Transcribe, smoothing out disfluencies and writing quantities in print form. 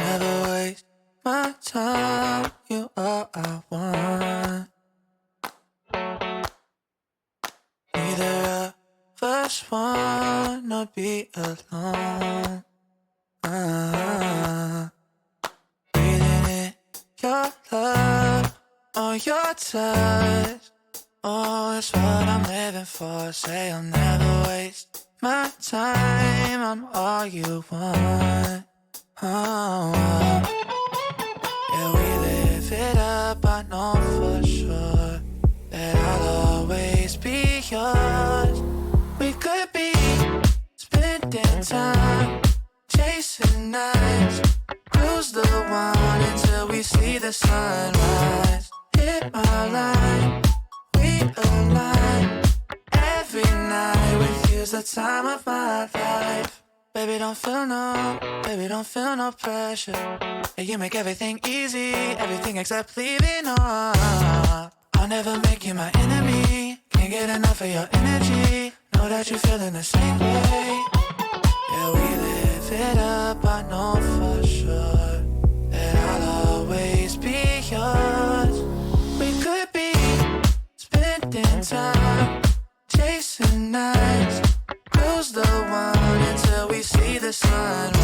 never waste my time. You all I want. Neither of us wanna be alone. Breathing in your love or your touch. Oh, it's what I'm living for. Say I'll never waste my time. I'm all you want. Oh, yeah, we live it up. I know for sure that I'll always be yours. We could be spending time chasing nights, cruise the one until we see the sunrise. Hit my line, we align. Every night with you's the time of my life. Baby, don't feel no pressure. Yeah, you make everything easy, everything except leaving on. I'll never make you my enemy. Can't get enough of your energy. Know that you're feeling the same way. Yeah, we live it up, I know for sure that I'll always be yours. We could be spending time chasing nights, cruise the one until we see the sun.